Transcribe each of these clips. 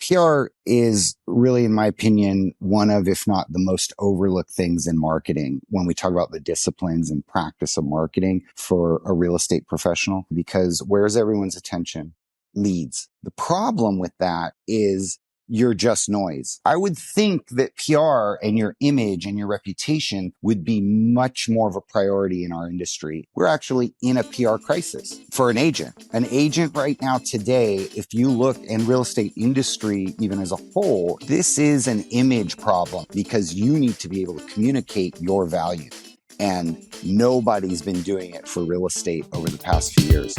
PR is really, in my opinion, one of, if not the most overlooked things in marketing when we talk about the disciplines and practice of marketing for a real estate professional, because where's everyone's attention? Leads. The problem with that is you're just noise. I would think that PR and your image and your reputation would be much more of a priority in our industry. We're actually in a PR crisis for an agent. An agent right now today, if you look in real estate industry, even as a whole, this is an image problem because you need to be able to communicate your value. And nobody's been doing it for real estate over the past few years.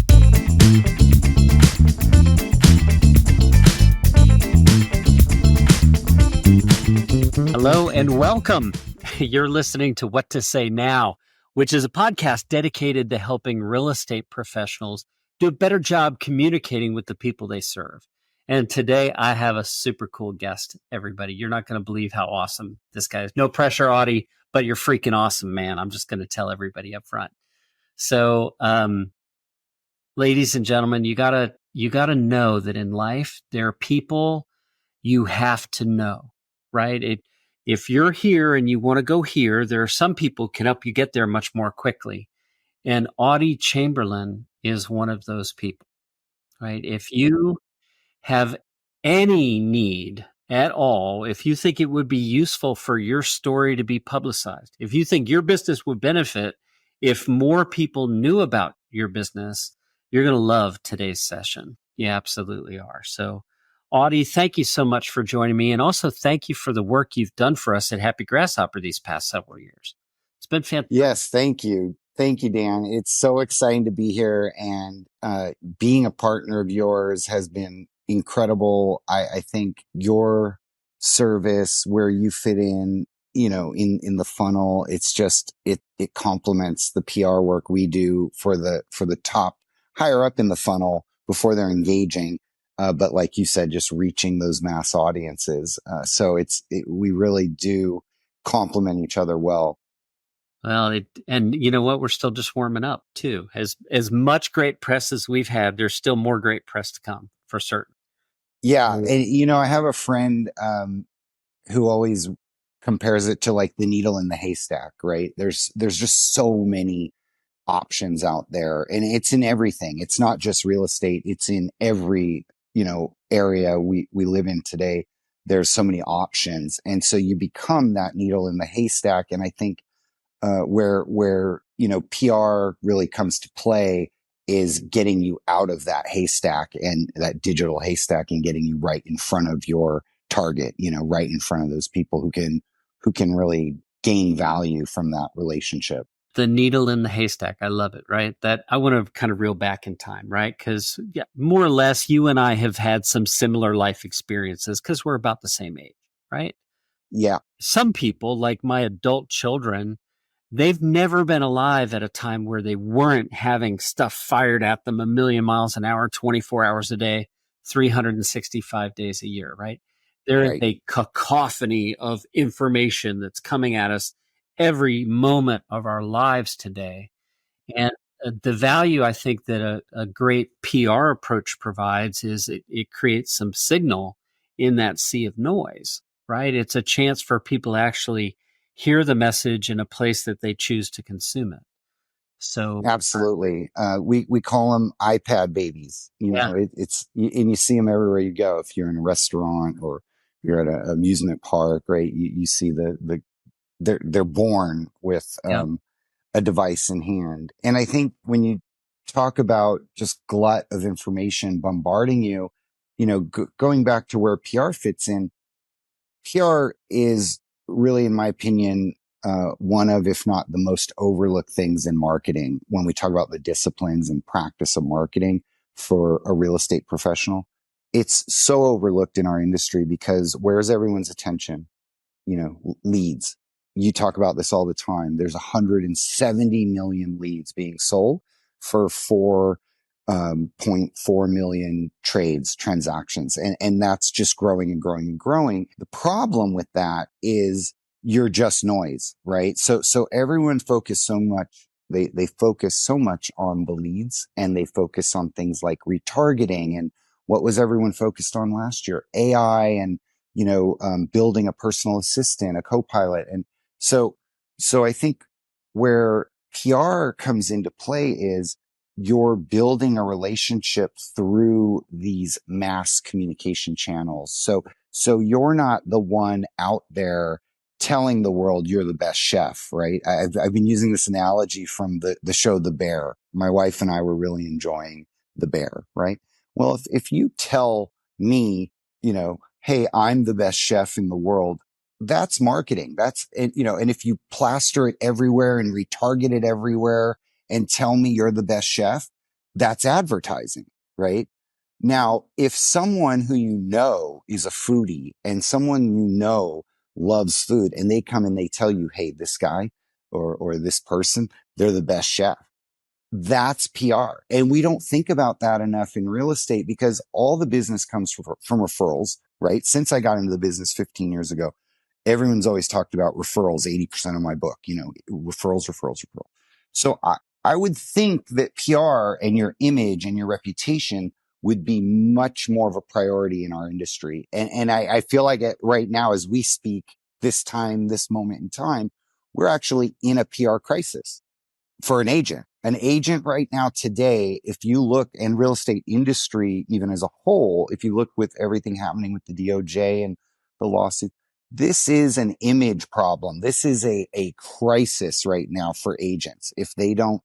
Hello and welcome. You're listening to What to Say Now, which is a podcast dedicated to helping real estate professionals do a better job communicating with the people they serve. And today I have a super cool guest, everybody. You're not going to believe how awesome this guy is. No pressure, Audie, but you're freaking awesome, man. I'm just going to tell everybody up front. So, ladies and gentlemen, you gotta know that in life, there are people you have to know. Right? If you're here and you want to go here, there are some people can help you get there much more quickly. And Audie Chamberlain is one of those people, right? If you have any need at all, if you think it would be useful for your story to be publicized, if you think your business would benefit if more people knew about your business, you're going to love today's session. You absolutely are. So, Audie, thank you so much for joining me. And also thank you for the work you've done for us at Happy Grasshopper these past several years. It's been fantastic. Yes, thank you. Thank you, Dan. It's so exciting to be here. And being a partner of yours has been incredible. I think your service, where you fit in, in the funnel, it's just, it complements the PR work we do for the top higher up in the funnel before they're engaging. But like you said, just reaching those mass audiences. So we really do complement each other well. Well, and you know what? We're still just warming up too. As much great press as we've had, there's still more great press to come for certain. Yeah. And, I have a friend, who always compares it to like the needle in the haystack, right? There's just so many options out there, and it's in everything. It's not just real estate. It's in every area we live in today. There's so many options. And so you become that needle in the haystack. And I think, where PR really comes to play is getting you out of that haystack and that digital haystack and getting you right in front of your target, right in front of those people who can really gain value from that relationship. The needle in the haystack. I love it, right? That I want to kind of reel back in time, right? Because more or less, you and I have had some similar life experiences because we're about the same age, right? Yeah. Some people, like my adult children, they've never been alive at a time where they weren't having stuff fired at them a million miles an hour, 24 hours a day, 365 days a year, right? There is a cacophony of information that's coming at us every moment of our lives today. And the value I think that a great PR approach provides is it creates some signal in that sea of noise, right? It's a chance for people to actually hear the message in a place that they choose to consume it. So absolutely. We call them iPad babies. It's and you see them everywhere you go. If you're in a restaurant or you're at an amusement park, right? You see they're born with a device in hand. And I think when you talk about just glut of information bombarding you, going back to where PR fits in, PR is really, in my opinion, one of, if not the most overlooked things in marketing when we talk about the disciplines and practice of marketing for a real estate professional. It's so overlooked in our industry because where's everyone's attention? Leads. You talk about this all the time. There's 170 million leads being sold for 4.4 million transactions. And that's just growing and growing and growing. The problem with that is you're just noise, right? So everyone focus so much. They focus so much on the leads, and they focus on things like retargeting and What was everyone focused on last year? AI and, building a personal assistant, a co-pilot. And so I think where PR comes into play is you're building a relationship through these mass communication channels. So you're not the one out there telling the world you're the best chef, right? I've been using this analogy from the show The Bear. My wife and I were really enjoying The Bear, right? Well, if you tell me, hey, I'm the best chef in the world, that's marketing. And if you plaster it everywhere and retarget it everywhere and tell me you're the best chef, that's advertising, right? Now, if someone who is a foodie and someone loves food and they come and they tell you, hey, this guy or this person, they're the best chef. That's PR. And we don't think about that enough in real estate because all the business comes from referrals, right? Since I got into the business 15 years ago, everyone's always talked about referrals, 80% of my book, referrals. So I would think that PR and your image and your reputation would be much more of a priority in our industry. And I feel like right now, as we speak this moment in time, we're actually in a PR crisis for an agent. An agent right now today, if you look in real estate industry, even as a whole, if you look with everything happening with the DOJ and the lawsuit, this is an image problem. This is a crisis right now for agents. If they don't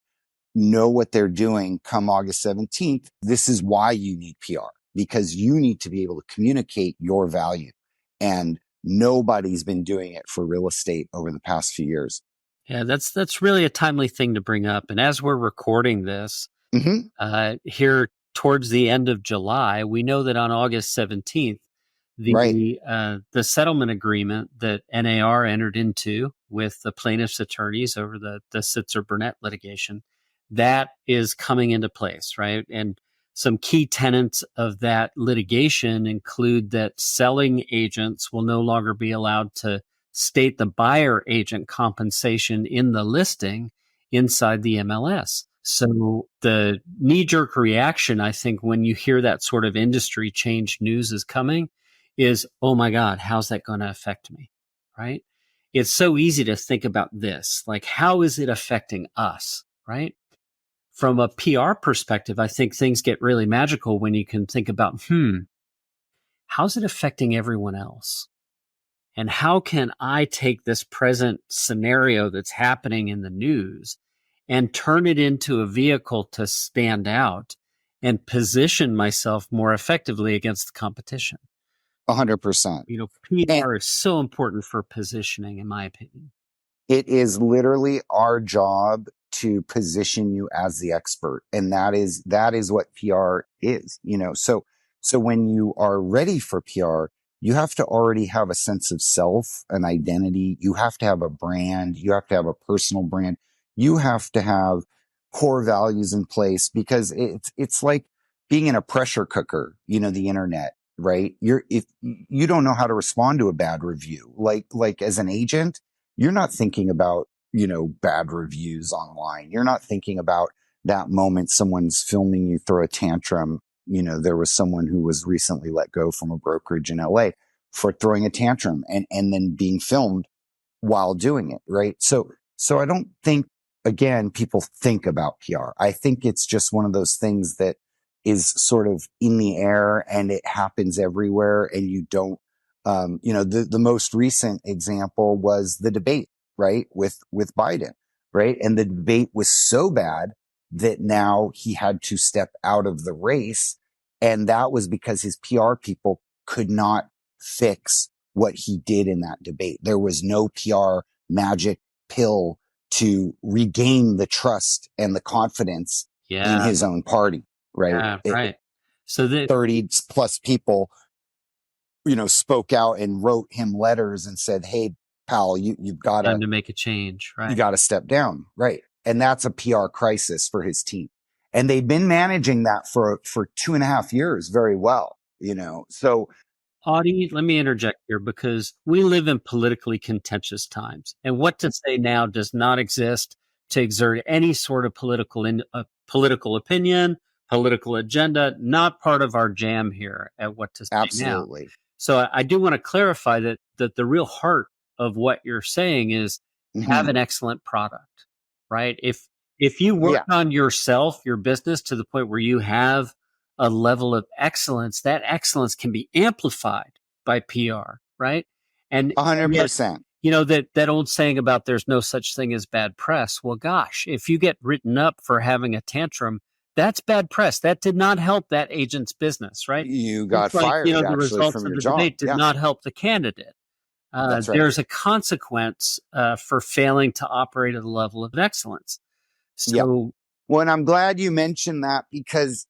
know what they're doing come August 17th, this is why you need PR, because you need to be able to communicate your value. And nobody's been doing it for real estate over the past few years. Yeah, that's really a timely thing to bring up. And as we're recording this, here towards the end of July, we know that on August 17th, the settlement agreement that NAR entered into with the plaintiff's attorneys over the Sitzer-Burnett litigation, that is coming into place, right? And some key tenets of that litigation include that selling agents will no longer be allowed to state the buyer agent compensation in the listing inside the MLS. So the knee-jerk reaction, I think, when you hear that sort of industry change news is coming is, oh my God, how's that going to affect me? Right? It's so easy to think about this. Like, how is it affecting us? Right? From a PR perspective, I think things get really magical when you can think about, how's it affecting everyone else? And how can I take this present scenario that's happening in the news and turn it into a vehicle to stand out and position myself more effectively against the competition? 100%. PR is so important for positioning, in my opinion. It is literally our job to position you as the expert. And that is what PR is, So when you are ready for PR, you have to already have a sense of self, an identity. You have to have a brand. You have to have a personal brand. You have to have core values in place because it's like being in a pressure cooker, the internet, right? If you don't know how to respond to a bad review, like as an agent, you're not thinking about, bad reviews online. You're not thinking about that moment someone's filming you throw a tantrum. There was someone who was recently let go from a brokerage in LA for throwing a tantrum and then being filmed while doing it. Right. So I don't think, again, people think about PR. I think it's just one of those things that is sort of in the air and it happens everywhere and you don't, the most recent example was the debate, right? With Biden, right? And the debate was so bad that now he had to step out of the race. And that was because his PR people could not fix what he did in that debate. There was no PR magic pill to regain the trust and the confidence in his own party, right? Yeah, right. So 30 plus people, spoke out and wrote him letters and said, hey, pal, you've got to make a change, right? You got to step down, right? And that's a PR crisis for his team. And they've been managing that for 2.5 years very well, so. Audie, let me interject here because we live in politically contentious times, and What to Say Now does not exist to exert any sort of political opinion, political agenda, not part of our jam here at What to Say Now. Absolutely. So I do want to clarify that the real heart of what you're saying is have Mhm. an excellent product, right? If you work Yeah, on yourself, your business to the point where you have a level of excellence, that excellence can be amplified by PR, right? And yet, 100%. that old saying about there's no such thing as bad press. Well, gosh, if you get written up for having a tantrum, that's bad press. That did not help that agent's business, right? You Just got like, fired the actually results from of your the job. debate did Yeah, not help the candidate. that's right. There's a consequence for failing to operate at a level of excellence. Yeah. So, Well, and I'm glad you mentioned that because,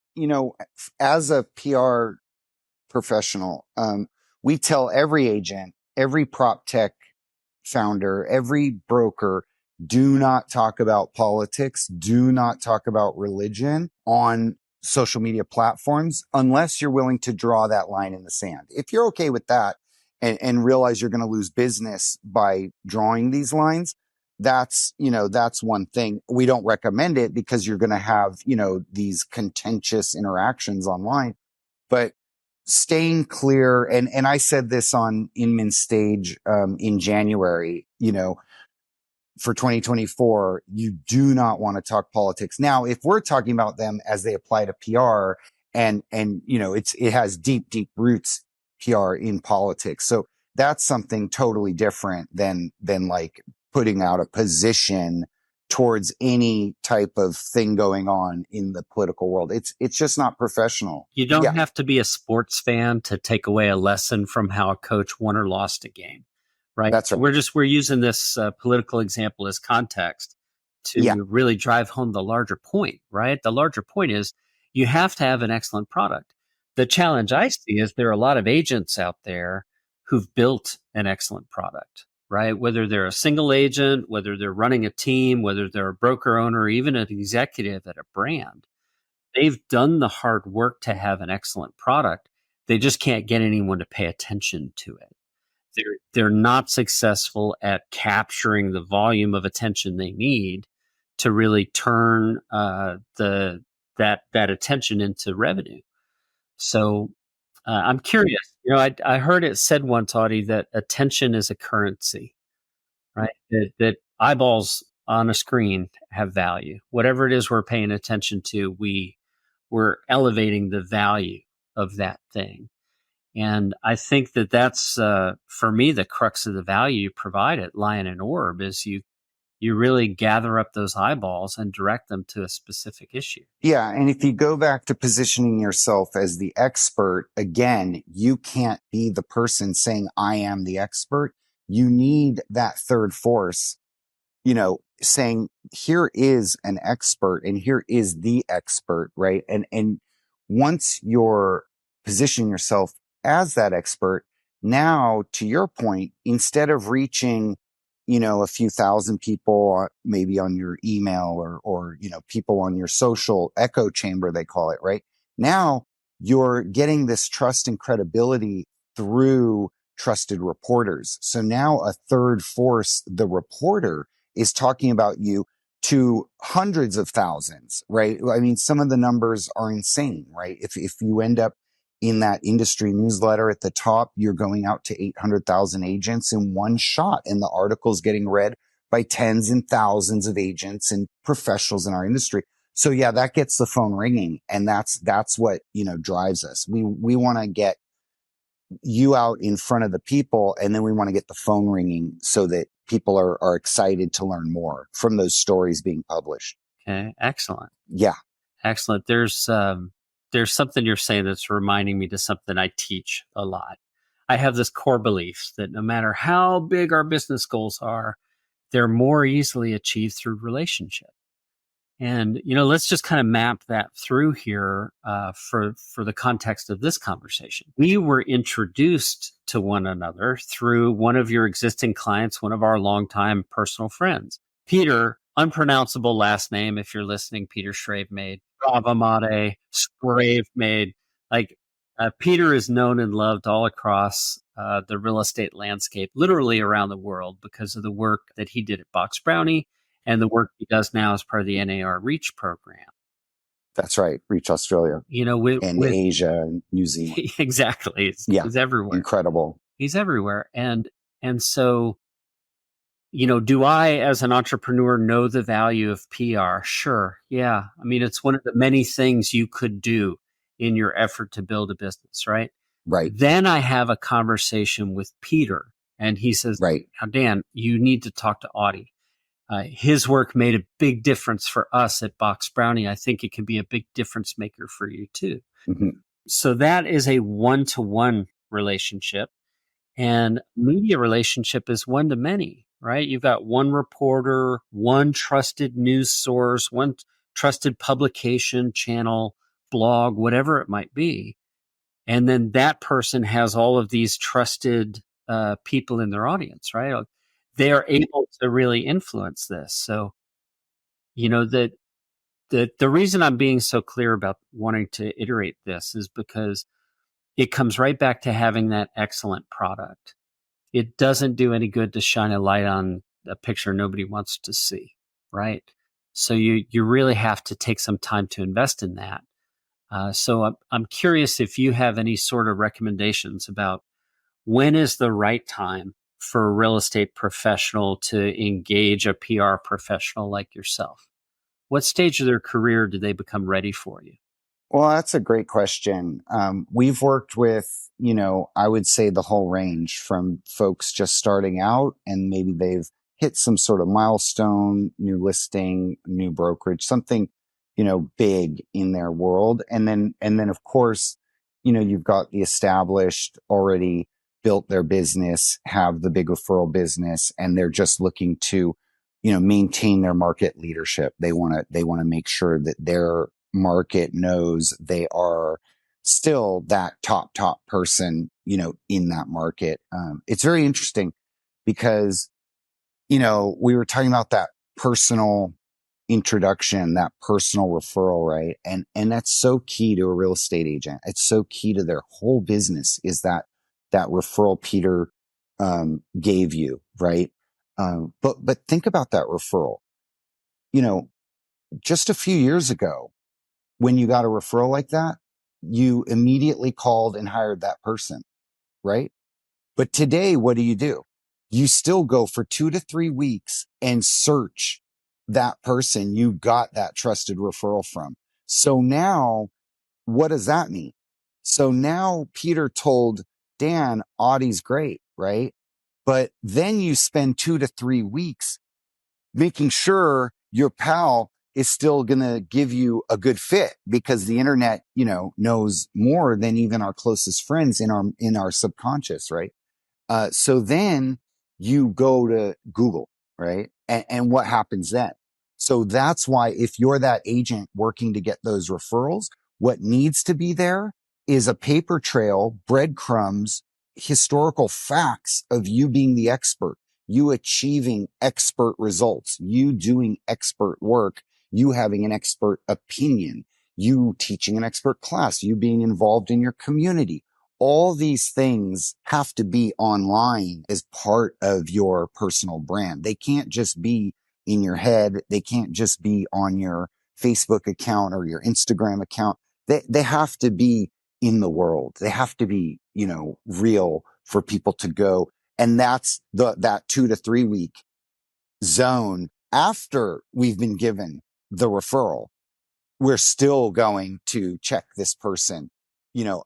as a PR professional, we tell every agent, every prop tech founder, every broker, do not talk about politics, do not talk about religion on social media platforms unless you're willing to draw that line in the sand. If you're okay with that and realize you're going to lose business by drawing these lines, that's one thing. We don't recommend it because you're going to have, these contentious interactions online, but staying clear. And I said this on Inman's stage, in January, for 2024, you do not want to talk politics. Now, if we're talking about them as they apply to PR and, it has deep, deep roots PR in politics. So that's something totally different than like putting out a position towards any type of thing going on in the political world. It's just not professional. you don't Yeah, have to be a sports fan to take away a lesson from how a coach won or lost a game, right? that's So right. we're using this political example as context Yeah. to really drive home the larger point, right? The larger point is you have to have an excellent product. The challenge I see is there are a lot of agents out there who've built an excellent product, right? Whether they're a single agent, whether they're running a team, whether they're a broker owner, or even an executive at a brand, they've done the hard work to have an excellent product. They just can't get anyone to pay attention to it. They're not successful at capturing the volume of attention they need to really turn that attention into revenue. So I'm curious. I heard it said once, Audie, that attention is a currency, right? That eyeballs on a screen have value. Whatever it is we're paying attention to, we're elevating the value of that thing. And I think that's for me the crux of the value you provide at Lion and Orb is you really gather up those eyeballs and direct them to a specific issue. Yeah. And if you go back to positioning yourself as the expert, again, you can't be the person saying, I am the expert. You need that third force, saying here is an expert and here is the expert, right? And once you're positioning yourself as that expert, now to your point, instead of reaching, a few thousand people, maybe on your email or, people on your social echo chamber, they call it, right? Now you're getting this trust and credibility through trusted reporters. So now a third force, the reporter, is talking about you to hundreds of thousands, right? I mean, some of the numbers are insane, right? If you end up in that industry newsletter at the top, you're going out to 800,000 agents in one shot, and the article's getting read by tens and thousands of agents and professionals in our industry. So yeah, that gets the phone ringing, and that's what, drives us. We want to get you out in front of the people, and then we want to get the phone ringing so that people are excited to learn more from those stories being published. Okay, excellent, Yeah. excellent. There's something you're saying that's reminding me to something I teach a lot. I have this core belief that no matter how big our business goals are, they're more easily achieved through relationship. And let's just kind of map that through here for the context of this conversation. We were introduced to one another through one of your existing clients, one of our longtime personal friends, Peter. Unpronounceable last name if you're listening. Peter Schravemade, Bravamade, Schravemade. Like Peter is known and loved all across the real estate landscape, literally around the world, because of the work that he did at Box Brownie and the work he does now as part of the NAR Reach program. That's right. Reach Australia and with Asia and New Zealand. exactly. Yeah. He's everywhere. Incredible. He's everywhere. And so, do I, as an entrepreneur, know the value of PR? Sure. Yeah. I mean, it's one of the many things you could do in your effort to build a business, right? Right. Then I have a conversation with Peter, and he says, right. now, Dan, you need to talk to Audie. His work made a big difference for us at Box Brownie. I think it can be a big difference maker for you too. Mm-hmm. So that is a one-to-one relationship. And media relationship is one to many, right? You've got one reporter, one trusted news source, one trusted publication, channel, blog, whatever it might be. And then that person has all of these trusted people in their audience, right? They are able to really influence this. So, the reason I'm being so clear about wanting to iterate this is because it comes right back to having that excellent product. It doesn't do any good to shine a light on a picture nobody wants to see, right? So you really have to take some time to invest in that. So I'm curious if you have any sort of recommendations about when is the right time for a real estate professional to engage a PR professional like yourself? What stage of their career do they become ready for you? Well, that's a great question. We've worked with, I would say the whole range from folks just starting out and maybe they've hit some sort of milestone, new listing, new brokerage, something, big in their world. And then of course, you've got the established, already built their business, have the big referral business, and they're just looking to, maintain their market leadership. They want to make sure that their market knows they are still that top person, in that market. It's very interesting because, we were talking about that personal introduction, that personal referral, right? And that's so key to a real estate agent. It's so key to their whole business is that referral Peter, gave you, right? But think about that referral, you know, just a few years ago, when you got a referral like that, you immediately called and hired that person, right? But today, what do? You still go for 2 to 3 weeks and search that person you got that trusted referral from. So now, what does that mean? So now Peter told Dan, Audie's great, right? But then you spend 2 to 3 weeks making sure your pal is still going to give you a good fit because the internet, knows more than even our closest friends in our subconscious, right? So then you go to Google, right? And what happens then? So that's why if you're that agent working to get those referrals, what needs to be there is a paper trail, breadcrumbs, historical facts of you being the expert, you achieving expert results, you doing expert work, you having an expert opinion, you teaching an expert class, you being involved in your community. All these things have to be online as part of your personal brand. They can't just be in your head. They can't just be on your Facebook account or your Instagram account. They have to be in the world. They have to be, real for people to go. And that's that 2 to 3 week zone after we've been given the referral. We're still going to check this person,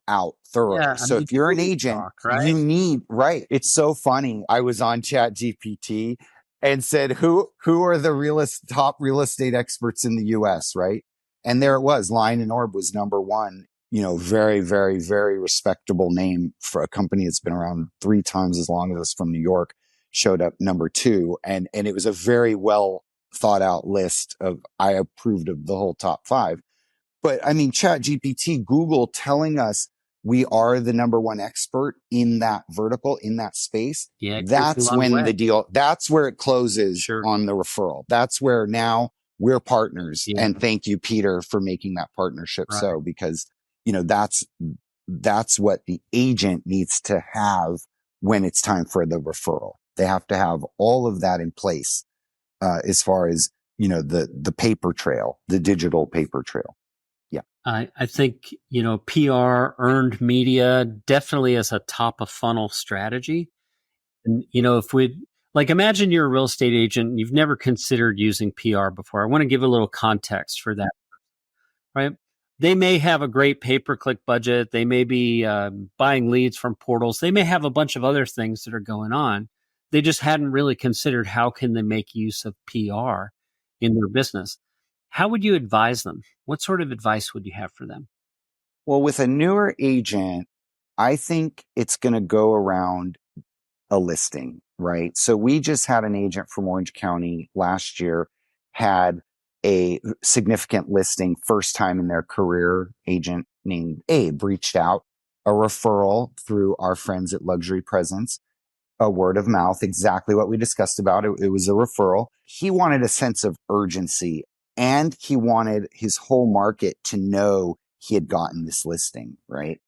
out thoroughly. Yeah, I So mean, if you're an movie agent, talk, right? you need, right. It's so funny. I was on Chat GPT and said, who are the top real estate experts in the US, right? And there it was. Lion Orb was number one, very, very, very respectable name for a company that's been around 3 times as long as us from New York, showed up number two. And it was a very well thought out list I approved of the whole top 5. But I mean, Chat GPT, Google telling us we are the number one expert in that vertical, in that space. Yeah, it goes a That's long when way. that's where it closes Sure. on the referral. That's where now we're partners. Yeah. And thank you, Peter, for making that partnership. Right. So, because, that's what the agent needs to have when it's time for the referral. They have to have all of that in place, as far as, the paper trail, the digital paper trail. Yeah. I think, PR, earned media definitely is a top of funnel strategy. And, if we like, imagine you're a real estate agent and you've never considered using PR before. I want to give a little context for that, right? They may have a great pay-per-click budget. They may be buying leads from portals. They may have a bunch of other things that are going on. They just hadn't really considered how can they make use of PR in their business. How would you advise them? What sort of advice would you have for them? Well, with a newer agent, I think it's going to go around a listing, right? So we just had an agent from Orange County last year had a significant listing, first time in their career. Agent named Abe reached out, a referral through our friends at Luxury Presence, a word of mouth, exactly what we discussed about. It was a referral. He wanted a sense of urgency, and he wanted his whole market to know he had gotten this listing, right?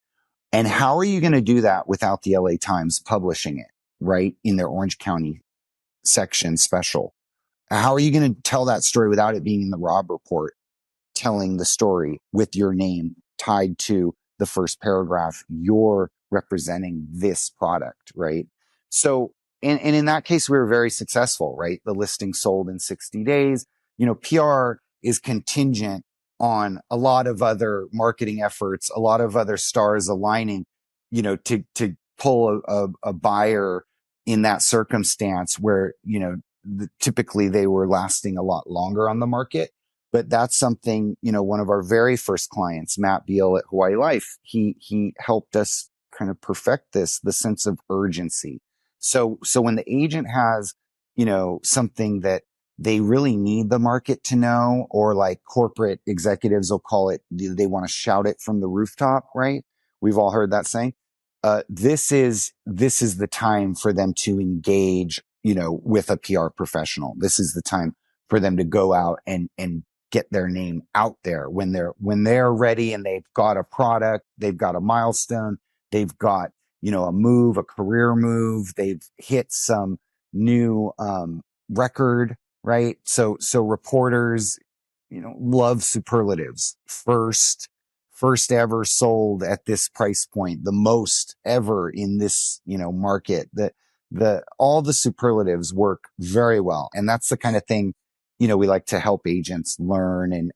And how are you going to do that without the LA Times publishing it, right? In their Orange County section special? How are you going to tell that story without it being in the Rob Report, telling the story with your name tied to the first paragraph? You're representing this product, right? So, and in that case, we were very successful, right? The listing sold in 60 days. PR is contingent on a lot of other marketing efforts, a lot of other stars aligning, to pull a buyer in that circumstance where, typically they were lasting a lot longer on the market. But that's something, one of our very first clients, Matt Beal at Hawaii Life, he helped us kind of perfect the sense of urgency. So when the agent has, something that they really need the market to know, or like corporate executives will call it, they want to shout it from the rooftop, right? We've all heard that saying. This is the time for them to engage, with a PR professional. This is the time for them to go out and get their name out there when they're ready and they've got a product, they've got a milestone, they've got, a move, a career move, they've hit some new, record, right? So reporters, love superlatives. First ever sold at this price point, the most ever in this, market. All the superlatives work very well. And that's the kind of thing, we like to help agents learn and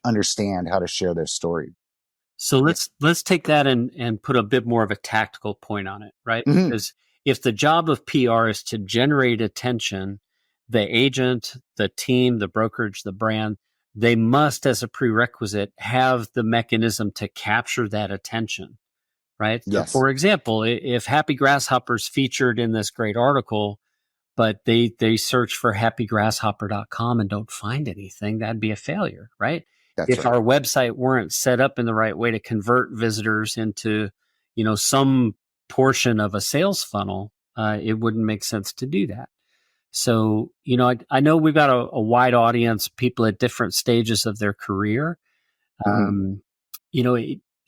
understand how to share their story. So Yeah. let's take that and put a bit more of a tactical point on it, right? Mm-hmm. Because if the job of PR is to generate attention, the agent, the team, the brokerage, the brand, they must, as a prerequisite, have the mechanism to capture that attention, right? So, Yes. for example, if Happy Grasshopper's featured in this great article, but they search for happygrasshopper.com and don't find anything, that'd be a failure, right? That's If right. our website weren't set up in the right way to convert visitors into, some portion of a sales funnel, it wouldn't make sense to do that. So, I know we've got a wide audience, people at different stages of their career. Mm-hmm. Um, you know,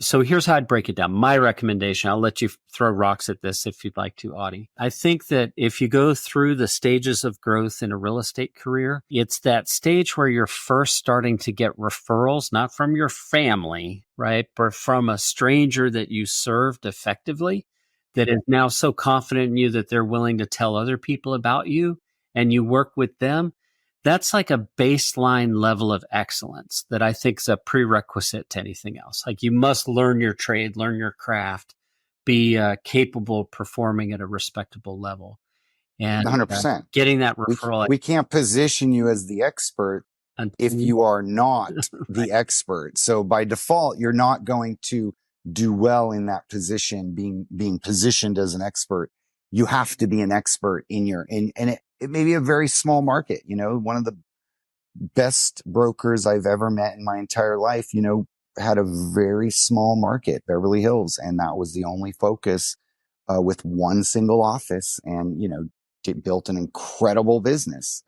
so here's how I'd break it down. My recommendation, I'll let you throw rocks at this if you'd like to, Audie. I think that if you go through the stages of growth in a real estate career, it's that stage where you're first starting to get referrals, not from your family, right? But from a stranger that you served effectively, that is now so confident in you that they're willing to tell other people about you, and you work with them. That's like a baseline level of excellence that I think is a prerequisite to anything else. Like, you must learn your trade, learn your craft, be capable of performing at a respectable level, and 100%. getting that We, referral we can't position you as the expert until if you are not right. the expert. So by default, you're not going to do well in that position, being positioned as an expert. You have to be an expert in and it may be a very small market. One of the best brokers I've ever met in my entire life, had a very small market, Beverly Hills. And that was the only focus, with one single office, and, built an incredible business.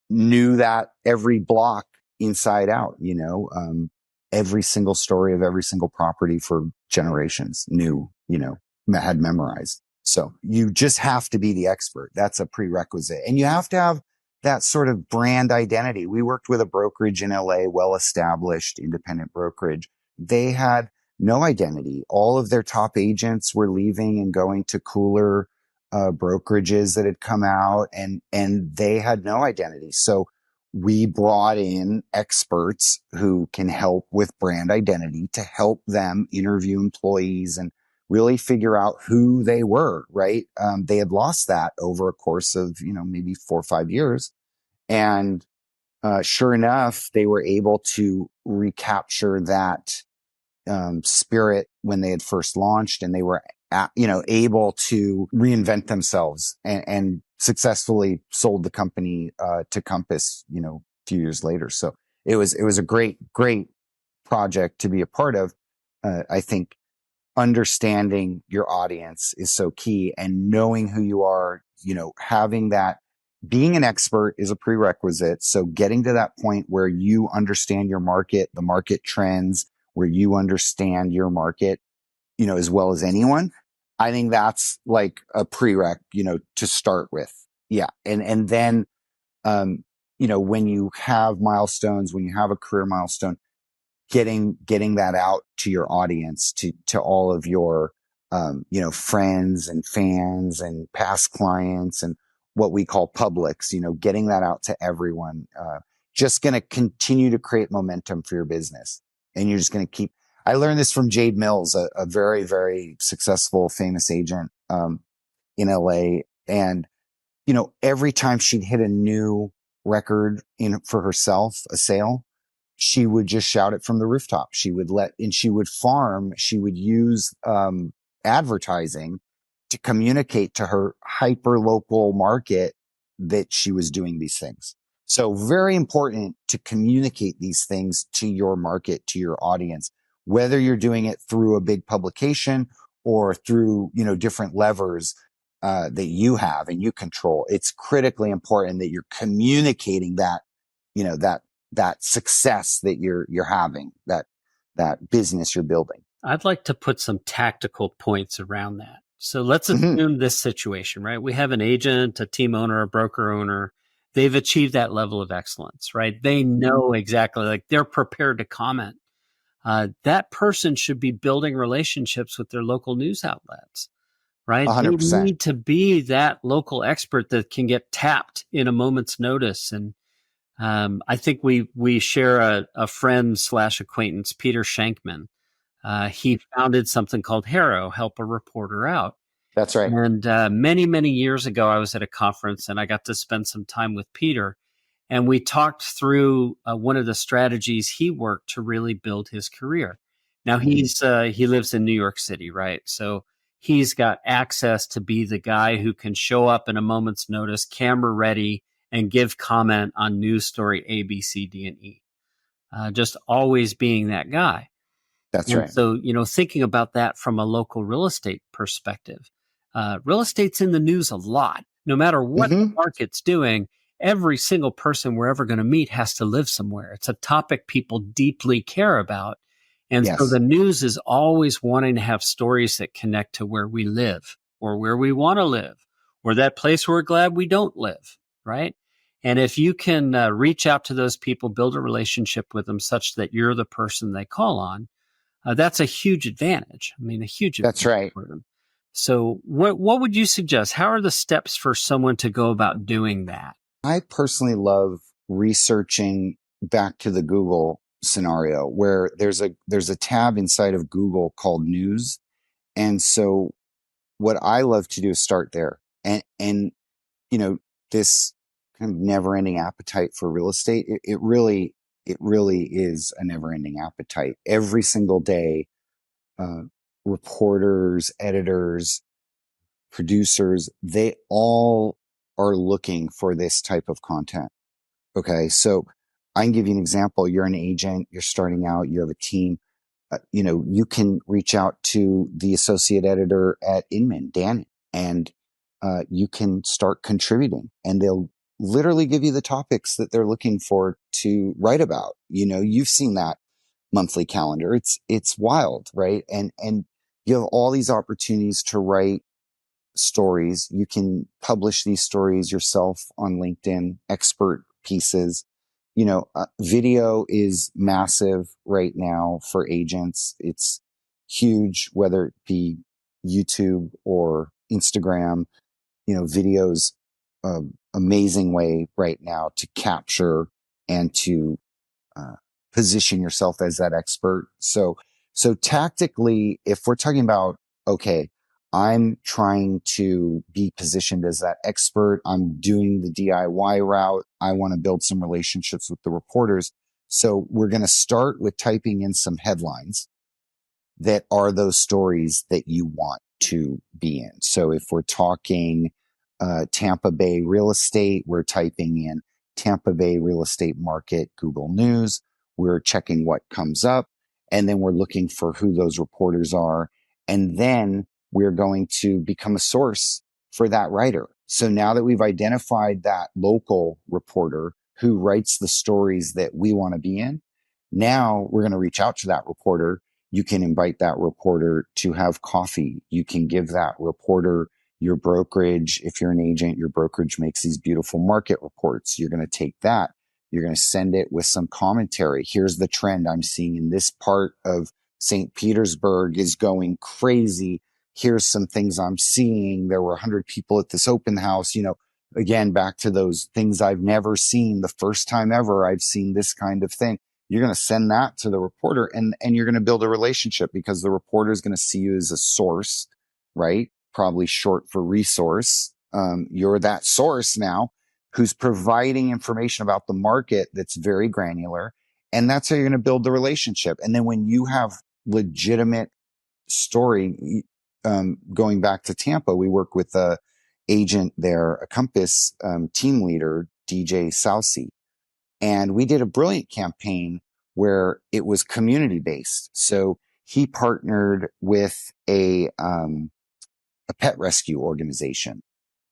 Knew that every block inside out, every single story of every single property for generations, had memorized. So you just have to be the expert. That's a prerequisite. And you have to have that sort of brand identity. We worked with a brokerage in LA, well-established independent brokerage. They had no identity. All of their top agents were leaving and going to cooler brokerages that had come out, and they had no identity. So we brought in experts who can help with brand identity to help them interview employees and really figure out who they were, right? They had lost that over a course of, maybe 4 or 5 years. And sure enough, they were able to recapture that spirit when they had first launched, and they were, able to reinvent themselves and successfully sold the company to Compass, a few years later. So it was a great project to be a part of. I think understanding your audience is so key, and knowing who you are, having that, being an expert is a prerequisite. So getting to that point where you understand your market, the market trends, where you understand your market, as well as anyone, I think that's like a prereq, to start with. Yeah. And then, when you have milestones, when you have a career milestone, getting that out to your audience, to all of your, friends and fans and past clients and what we call publics, getting that out to everyone, just going to continue to create momentum for your business. And you're just going to keep, I learned this from Jade Mills, a very, very successful, famous agent, in LA. And, every time she'd hit a new record for herself, a sale, she would just shout it from the rooftop. She would she would use, advertising to communicate to her hyper local market that she was doing these things. So very important to communicate these things to your market, to your audience, whether you're doing it through a big publication or through, different levers, that you have and you control. It's critically important that you're communicating that, that success that you're having, that business you're building. I'd like to put some tactical points around that. So let's assume this situation, right? We have an agent, a team owner, a broker owner. They've achieved that level of excellence, right? They know exactly, like they're prepared to comment. That person should be building relationships with their local news outlets, right? 100%. They need to be that local expert that can get tapped in a moment's notice. And I think we share a friend / acquaintance, Peter Shankman. He founded something called Harrow, Help a Reporter Out. That's right. And many, many years ago, I was at a conference and I got to spend some time with Peter. And we talked through one of the strategies he worked to really build his career. Now he lives in New York City, right? So he's got access to be the guy who can show up in a moment's notice, camera ready, and give comment on news story A, B, C, D, and E. Just always being that guy. That's right. So, thinking about that from a local real estate perspective, real estate's in the news a lot. No matter what the market's doing, every single person we're ever going to meet has to live somewhere. It's a topic people deeply care about. And so the news is always wanting to have stories that connect to where we live or where we want to live or that place we're glad we don't live, right? And if you can reach out to those people, build a relationship with them such that you're the person they call on, that's a huge advantage. I mean, a huge advantage. That's right. For them. So what would you suggest? How are the steps for someone to go about doing that? I personally love researching back to the Google scenario where there's a tab inside of Google called News. And so what I love to do is start there. And this kind of never ending appetite for real estate, it really is a never ending appetite. Every single day, reporters, editors, producers, they all are looking for this type of content. Okay. So I can give you an example. You're an agent, you're starting out, you have a team. You can reach out to the associate editor at Inman, Dan, and you can start contributing, and they'll literally give you the topics that they're looking for to write about. You've seen that monthly calendar. It's wild, right? And you have all these opportunities to write stories. You can publish these stories yourself on LinkedIn, expert pieces. Video is massive right now for agents. It's huge, whether it be YouTube or Instagram. Video's amazing way right now to capture and to uh, position yourself as that expert. So tactically, if we're talking about, okay, I'm trying to be positioned as that expert. I'm doing the DIY route. I want to build some relationships with the reporters. So we're going to start with typing in some headlines that are those stories that you want to be in. So if we're talking Tampa Bay real estate, we're typing in Tampa Bay real estate market, Google News. We're checking what comes up, and then we're looking for who those reporters are. And then we're going to become a source for that writer. So now that we've identified that local reporter who writes the stories that we want to be in, now we're going to reach out to that reporter. You can invite that reporter to have coffee. You can give that reporter your brokerage. If you're an agent, your brokerage makes these beautiful market reports. You're going to take that. You're going to send it with some commentary. Here's the trend I'm seeing in this part of St. Petersburg is going crazy. Here's some things I'm seeing. There were 100 people at this open house. Again, back to those things I've never seen. The first time ever I've seen this kind of thing. You're going to send that to the reporter, and you're going to build a relationship because the reporter is going to see you as a source, right? Probably short for resource. You're that source now who's providing information about the market that's very granular. And that's how you're going to build the relationship. And then when you have legitimate story, going back to Tampa, we work with a agent there, a Compass team leader, DJ Sousey. And we did a brilliant campaign where it was community based. So he partnered with a pet rescue organization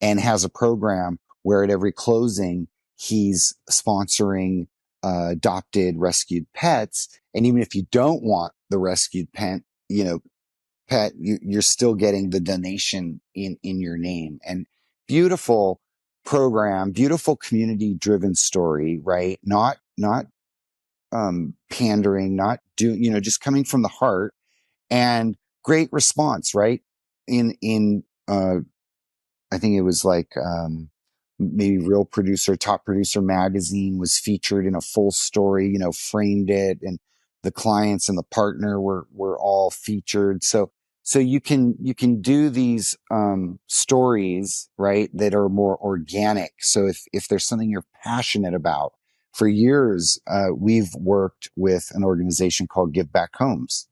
and has a program where at every closing, he's sponsoring adopted rescued pets. And even if you don't want the rescued pet, you're still getting the donation in your name. And beautiful program, beautiful community driven story, right? Not pandering, not just coming from the heart, and great response, right? In I think it was like, maybe Real Producer, Top Producer magazine was featured in a full story, framed it, and the clients and the partner were all featured. So you can do these, stories, right, that are more organic. So if there's something you're passionate about, for years, we've worked with an organization called Give Back Homes.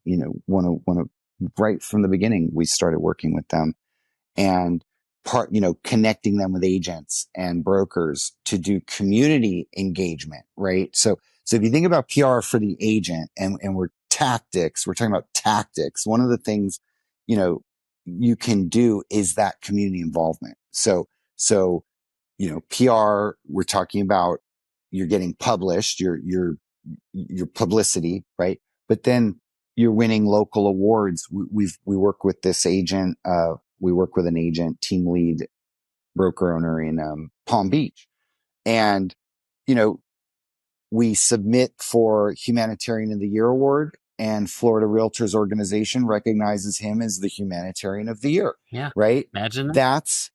Right from the beginning, we started working with them, and connecting them with agents and brokers to do community engagement, right? So if you think about PR for the agent, and we're talking about tactics. One of the things, you can do is that community involvement. So, PR, we're talking about, you're getting published, your publicity, right? But then you're winning local awards. We work with this agent, we work with an agent, team lead, broker owner in Palm Beach. And, we submit for Humanitarian of the Year award, and Florida Realtors Organization recognizes him as the Humanitarian of the Year. Yeah. Right? Imagine that. That's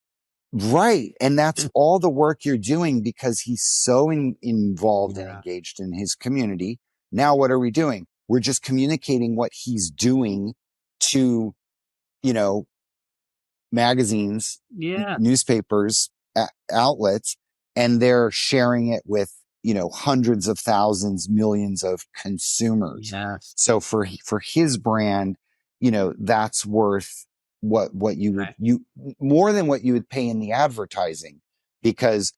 right. And that's all the work you're doing because he's so involved and engaged in his community. Now, what are we doing? We're just communicating what he's doing to, magazines, newspapers, outlets, and they're sharing it with, hundreds of thousands, millions of consumers. Yes. So for his brand, that's worth what you would, more than what you would pay in the advertising, because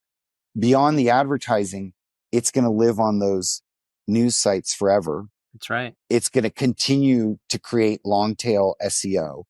beyond the advertising, it's going to live on those news sites forever. That's right. It's going to continue to create long tail SEO.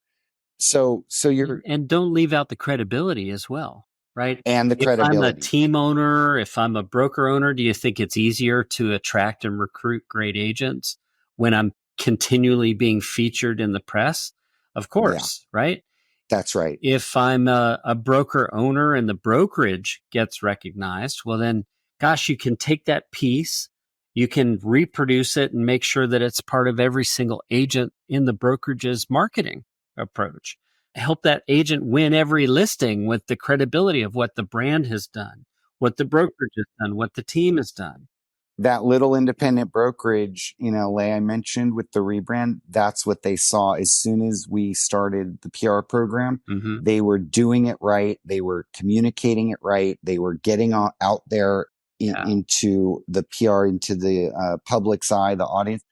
So you're, and don't leave out the credibility as well, right? And the credibility. If I'm a team owner, if I'm a broker owner, do you think it's easier to attract and recruit great agents when I'm continually being featured in the press? Of course, right? That's right. If I'm a broker owner and the brokerage gets recognized, well, then, gosh, you can take that piece, you can reproduce it and make sure that it's part of every single agent in the brokerage's marketing approach. Help that agent win every listing with the credibility of what the brand has done, what the brokerage has done, what the team has done. That little independent brokerage, Lay, I mentioned with the rebrand, that's what they saw as soon as we started the PR program. Mm-hmm. They were doing it right. They were communicating it right. They were getting out there into the PR, into the public's eye, the audience.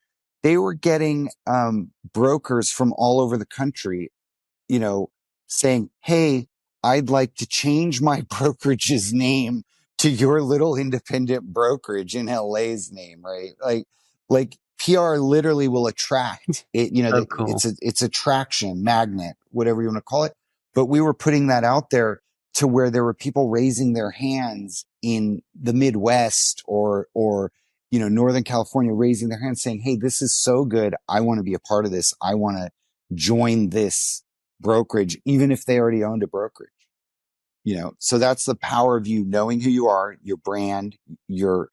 They were getting brokers from all over the country, saying, hey, I'd like to change my brokerage's name to your little independent brokerage in LA's name, right? Like PR literally will attract it, So cool. it's attraction magnet, whatever you want to call it. But we were putting that out there to where there were people raising their hands in the Midwest or, Northern California, raising their hands saying, hey, this is so good. I want to be a part of this. I want to join this brokerage, even if they already owned a brokerage. So that's the power of you knowing who you are, your brand, you're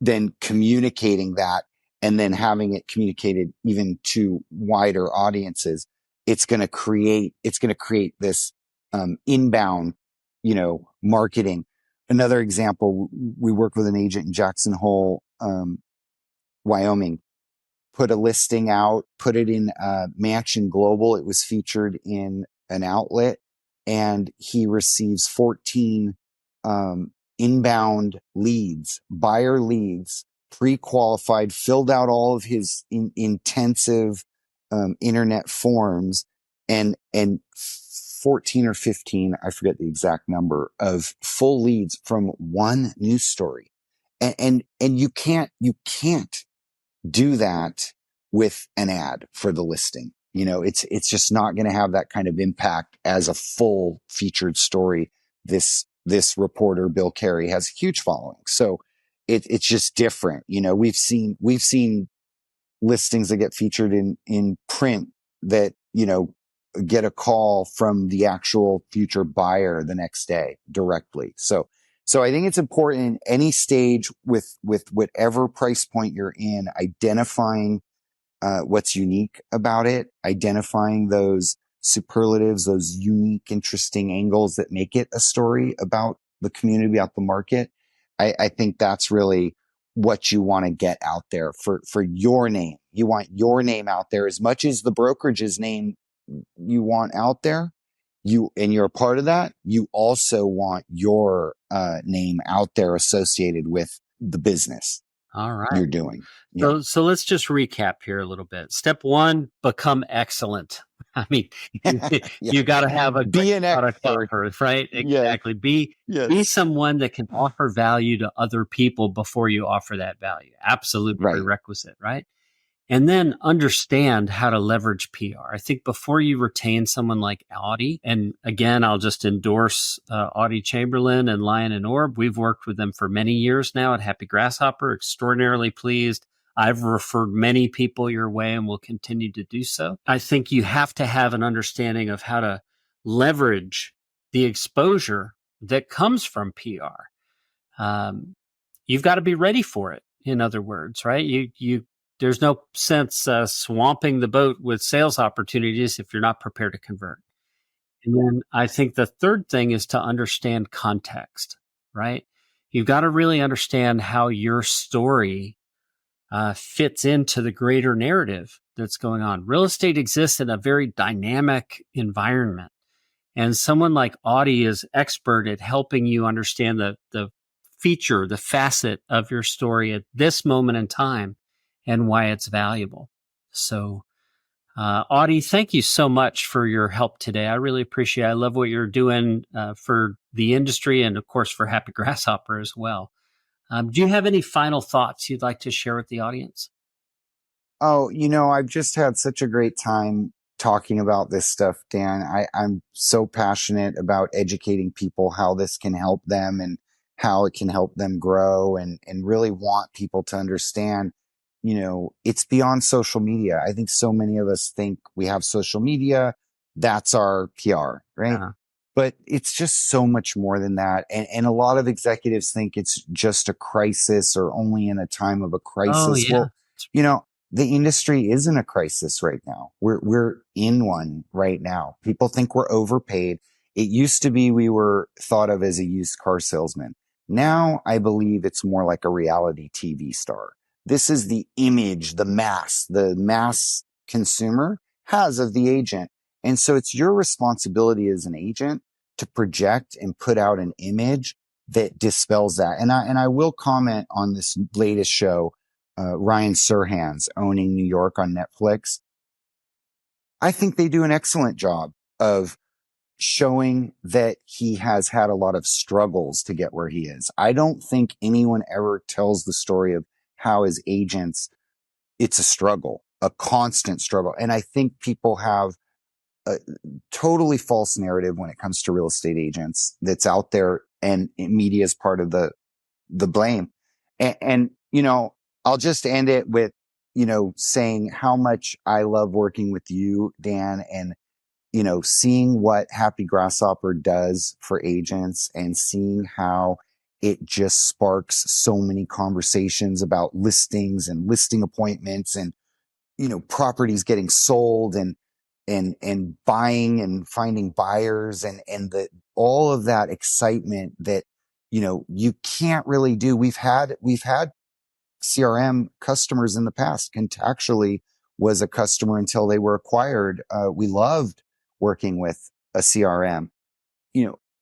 then communicating that and then having it communicated even to wider audiences. It's going to create this, inbound, marketing. Another example, we worked with an agent in Jackson Hole, Wyoming, put a listing out, put it in Mansion Global. It was featured in an outlet, and he receives 14 inbound leads, buyer leads, pre-qualified, filled out all of his intensive internet forms, and 14 or 15, I forget the exact number, of full leads from one news story. And you can't do that with an ad for the listing. It's just not going to have that kind of impact as a full featured story. This reporter, Bill Carey, has a huge following. So it's just different. We've seen listings that get featured in print that, get a call from the actual future buyer the next day directly. So I think it's important in any stage with whatever price point you're in, identifying what's unique about it, identifying those superlatives, those unique, interesting angles that make it a story about the community, about the market. I think that's really what you want to get out there for your name. You want your name out there as much as the brokerage's name you want out there. And you're a part of that. You also want your name out there associated with the business. All right. You're doing. So let's just recap here a little bit. Step 1, become excellent. I mean, you got to have a be an product expert, offer, right? Exactly. Be someone that can offer value to other people before you offer that value. Absolute prerequisite, right? And then understand how to leverage PR. I think before you retain someone like Audie, and again, I'll just endorse Audie Chamberlain and Lion Orb. We've worked with them for many years now at Happy Grasshopper. Extraordinarily pleased. I've referred many people your way and will continue to do so. I think you have to have an understanding of how to leverage the exposure that comes from PR. You've got to be ready for it. In other words, right? There's no sense swamping the boat with sales opportunities if you're not prepared to convert. And then I think the third thing is to understand context, right? You've got to really understand how your story fits into the greater narrative that's going on. Real estate exists in a very dynamic environment. And someone like Audie is expert at helping you understand the feature, the facet of your story at this moment in time and why it's valuable. So, Audie, thank you so much for your help today. I really appreciate it. I love what you're doing for the industry and, of course, for Happy Grasshopper as well. Do you have any final thoughts you'd like to share with the audience? Oh, I've just had such a great time talking about this stuff, Dan. I'm so passionate about educating people how this can help them and how it can help them grow and really want people to understand, it's beyond social media. I think so many of us think we have social media. that's our PR, right? Yeah. But it's just so much more than that. And a lot of executives think it's just a crisis or only in a time of a Oh, crisis. yeah. Well, the industry is in a crisis right now. We're in one right now. People think we're overpaid. It used to be we were thought of as a used car salesman. Now I believe it's more like a reality TV star. This is the image, the mass consumer has of the agent. And so it's your responsibility as an agent to project and put out an image that dispels that. And I will comment on this latest show, Ryan Serhant's Owning New York on Netflix. I think they do an excellent job of showing that he has had a lot of struggles to get where he is. I don't think anyone ever tells the story of how as agents, it's a struggle, a constant struggle. And I think people have a totally false narrative when it comes to real estate agents that's out there, and media is part of the blame. And I'll just end it with, saying how much I love working with you, Dan, and, seeing what Happy Grasshopper does for agents and seeing how it just sparks so many conversations about listings and listing appointments and, properties getting sold and buying and finding buyers and all of that excitement that, you can't really do. We've had CRM customers in the past. Contactually was a customer until they were acquired. We loved working with a CRM,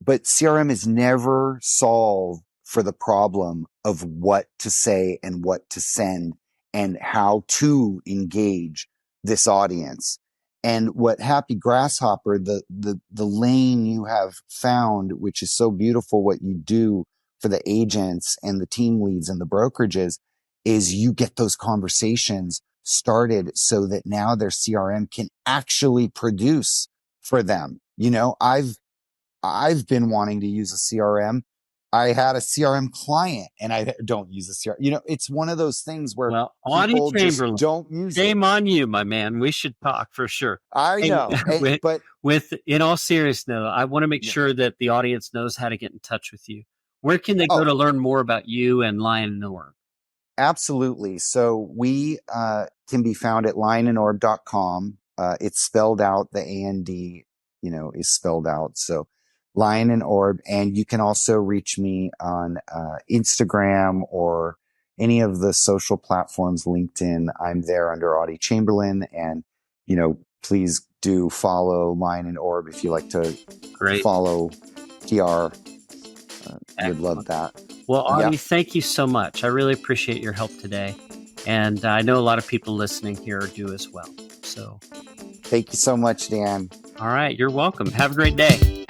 but CRM is never solved for the problem of what to say and what to send and how to engage this audience. And what Happy Grasshopper, the lane you have found, which is so beautiful, what you do for the agents and the team leads and the brokerages, is you get those conversations started so that now their CRM can actually produce for them. I've been wanting to use a CRM. I had a CRM client and I don't use a CRM. It's one of those things where Audie people just Chamberlain, don't use it. shame on you, my man. We should talk for sure. I know. But in all seriousness, I want to make sure that the audience knows how to get in touch with you. Where can they go to learn more about you and Lion Orb? Absolutely. So we can be found at lionorb.com. It's spelled out. The AND, is spelled out. So Lion and Orb. And you can also reach me on Instagram or any of the social platforms, LinkedIn. I'm there under Audie Chamberlain. And, please do follow Lion and Orb if you like to follow PR. Would love that. Well, Audie, thank you so much. I really appreciate your help today. And I know a lot of people listening here do as well. So thank you so much, Dan. All right. You're welcome. Have a great day.